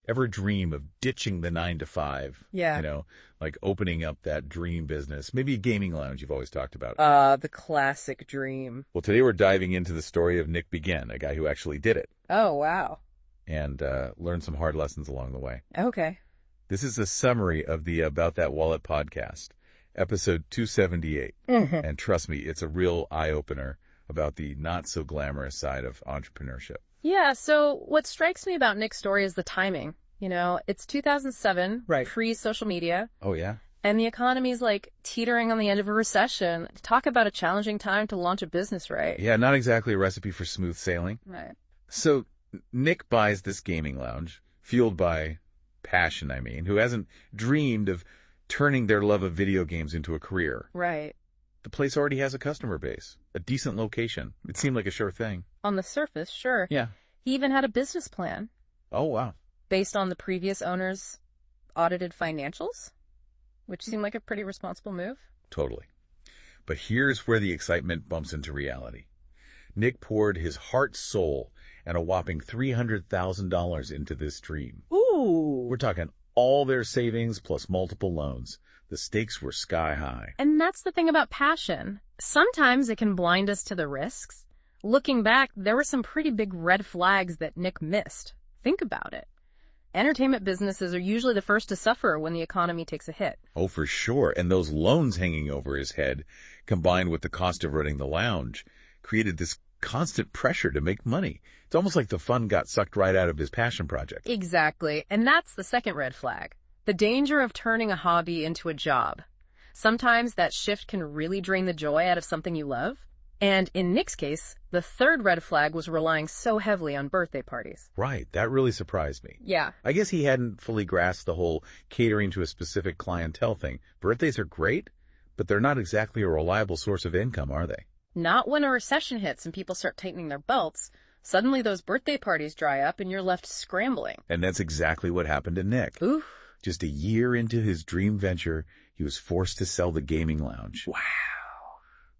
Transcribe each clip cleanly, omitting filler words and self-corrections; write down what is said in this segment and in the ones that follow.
ever dream of ditching the 9 to 5? Yeah. You know, like opening up that dream business, maybe a gaming lounge you've always talked about. The classic dream. Well, today we're diving into the story of Nick Begin, a guy who actually did it. Oh, wow. And learned some hard lessons along the way. Okay. This is a summary of the About That Wallet podcast, episode 278. And trust me, it's a real eye-opener about the not-so-glamorous side of entrepreneurship. Yeah, so what strikes me about Nick's story is the timing. You know, it's 2007, right, pre-social media. Oh, yeah? And the economy's like teetering on the end of a recession. Talk about a challenging time to launch a business, right? Yeah, not exactly a recipe for smooth sailing. Right. So Nick buys this gaming lounge, fueled by passion, who hasn't dreamed of turning their love of video games into a career. Right. The place already has a customer base, a decent location. It seemed like a sure thing. On the surface, sure. Yeah. He even had a business plan. Oh, wow. Based on the previous owner's audited financials, which seemed like a pretty responsible move. Totally. But here's where the excitement bumps into reality. Nick poured his heart, soul, and a whopping $300,000 into this dream. Ooh. We're talking all their savings plus multiple loans. The stakes were sky high. And that's the thing about passion. Sometimes it can blind us to the risks. Looking back, there were some pretty big red flags that Nick missed. Think about it. Entertainment businesses are usually the first to suffer when the economy takes a hit. Oh, for sure. And those loans hanging over his head, combined with the cost of running the lounge, created this constant pressure to make money. It's almost like the fun got sucked right out of his passion project. Exactly. And that's the second red flag. The danger of turning a hobby into a job. Sometimes that shift can really drain the joy out of something you love. And in Nick's case, the third red flag was relying so heavily on birthday parties. Right. That really surprised me. Yeah. I guess he hadn't fully grasped the whole catering to a specific clientele thing. Birthdays are great, but they're not exactly a reliable source of income, are they? Not when a recession hits and people start tightening their belts. Suddenly those birthday parties dry up and you're left scrambling. And that's exactly what happened to Nick. Oof. Just a year into his dream venture, he was forced to sell the gaming lounge. Wow.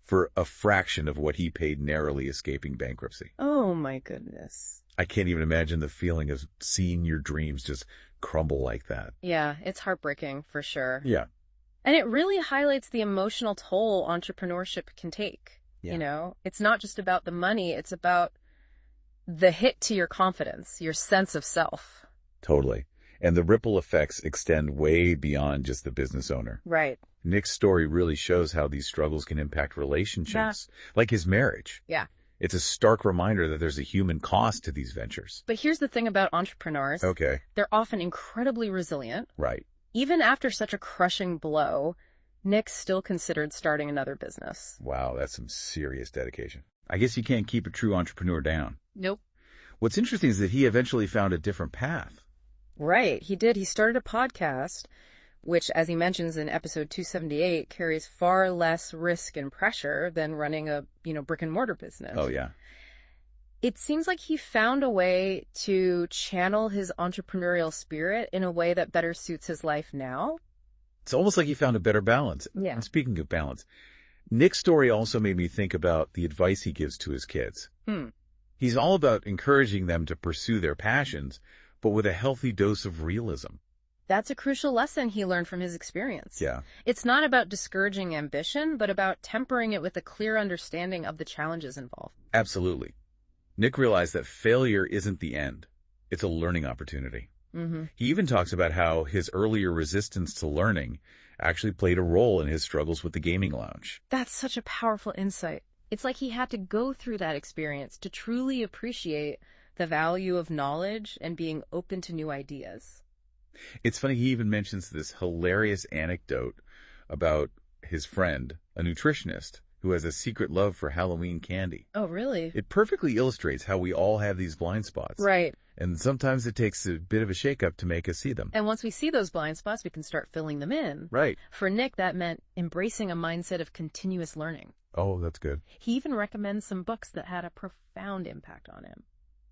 For a fraction of what he paid, narrowly escaping bankruptcy. Oh, my goodness. I can't even imagine the feeling of seeing your dreams just crumble like that. Yeah, it's heartbreaking for sure. Yeah. And it really highlights the emotional toll entrepreneurship can take. Yeah. You know, it's not just about the money, it's about the hit to your confidence, your sense of self. Totally. And the ripple effects extend way beyond just the business owner. Right. Nick's story really shows how these struggles can impact relationships, like his marriage. Yeah. It's a stark reminder that there's a human cost to these ventures. But here's the thing about entrepreneurs. Okay. They're often incredibly resilient. Right. Even after such a crushing blow, Nick still considered starting another business. Wow, that's some serious dedication. I guess you can't keep a true entrepreneur down. Nope. What's interesting is that he eventually found a different path. Right, he did. He started a podcast, which, as he mentions in episode 278, carries far less risk and pressure than running a, brick and mortar business. Oh, yeah. It seems like he found a way to channel his entrepreneurial spirit in a way that better suits his life now. It's almost like he found a better balance. Yeah. And speaking of balance, Nick's story also made me think about the advice he gives to his kids. He's all about encouraging them to pursue their passions, but with a healthy dose of realism. That's a crucial lesson he learned from his experience. Yeah. It's not about discouraging ambition, but about tempering it with a clear understanding of the challenges involved. Absolutely. Nick realized that failure isn't the end. It's a learning opportunity. He even talks about how his earlier resistance to learning actually played a role in his struggles with the gaming lounge. That's such a powerful insight. It's like he had to go through that experience to truly appreciate the value of knowledge and being open to new ideas. It's funny, he even mentions this hilarious anecdote about his friend, a nutritionist, who has a secret love for Halloween candy. Oh, really? It perfectly illustrates how we all have these blind spots. Right. And sometimes it takes a bit of a shakeup to make us see them. And once we see those blind spots, we can start filling them in. Right. For Nick, that meant embracing a mindset of continuous learning. Oh, that's good. He even recommends some books that had a profound impact on him.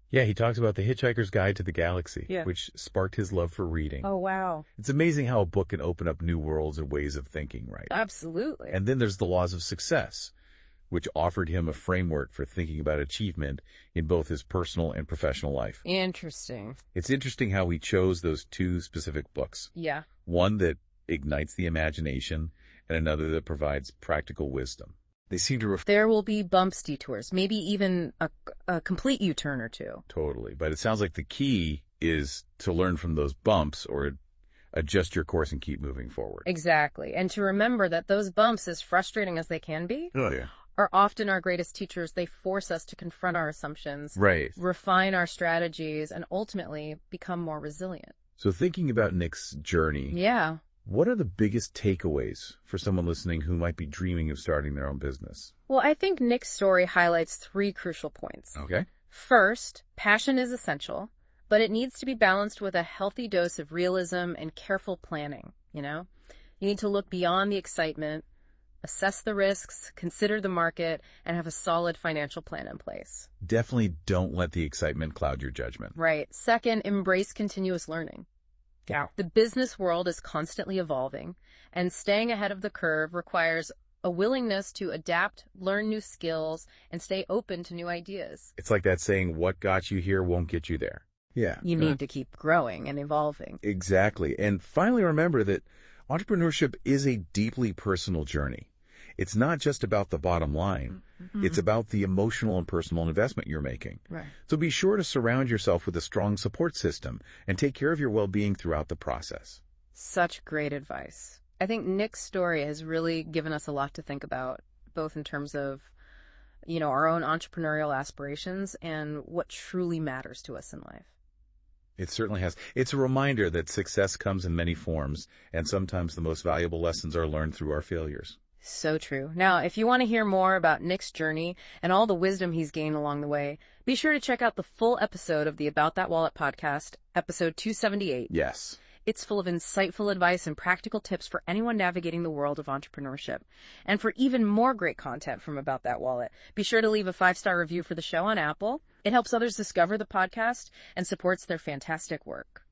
Yeah, he talks about The Hitchhiker'S Guide to the Galaxy, Yeah. which sparked his love for reading. Oh, wow. It's amazing how a book can open up new worlds and ways of thinking, right? Absolutely. And then there's The Laws of Success, which offered him a framework for thinking about achievement in both his personal and professional life. Interesting. It's interesting how he chose those two specific books. Yeah. One that ignites the imagination and another that provides practical wisdom. They seem to There will be bumps, detours, maybe even a complete U-turn or two. Totally. But it sounds like the key is to learn from those bumps or adjust your course and keep moving forward. Exactly. And to remember that those bumps, as frustrating as they can be, Oh, yeah. are often our greatest teachers. They force us to confront our assumptions, Right. refine our strategies, and ultimately become more resilient. So thinking about Nick's journey, Yeah. what are the biggest takeaways for someone listening who might be dreaming of starting their own business? Well, I think Nick's story highlights 3 crucial points. Okay. First, passion is essential, but it needs to be balanced with a healthy dose of realism and careful planning, you know? You need to look beyond the excitement, assess the risks, consider the market, and have a solid financial plan in place. Definitely don't let the excitement cloud your judgment. Right. Second, embrace continuous learning. Yeah. The business world is constantly evolving, and staying ahead of the curve requires a willingness to adapt, learn new skills, and stay open to new ideas. It's like that saying, what got you here won't get you there. Yeah. You need to keep growing and evolving. Exactly. And finally, remember that entrepreneurship is a deeply personal journey. It's not just about the bottom line. Mm-hmm. It's about the emotional and personal investment you're making. Right. So be sure to surround yourself with a strong support system and take care of your well-being throughout the process. Such great advice. I think Nick's story has really given us a lot to think about, both in terms of, our own entrepreneurial aspirations and what truly matters to us in life. It certainly has. It's a reminder that success comes in many forms, and sometimes the most valuable lessons are learned through our failures. So true. Now, if you want to hear more about Nick's journey and all the wisdom he's gained along the way, be sure to check out the full episode of the About That Wallet podcast, episode 278. Yes. It's full of insightful advice and practical tips for anyone navigating the world of entrepreneurship. And for even more great content from About That Wallet, be sure to leave a 5-star review for the show on Apple. It helps others discover the podcast and supports their fantastic work.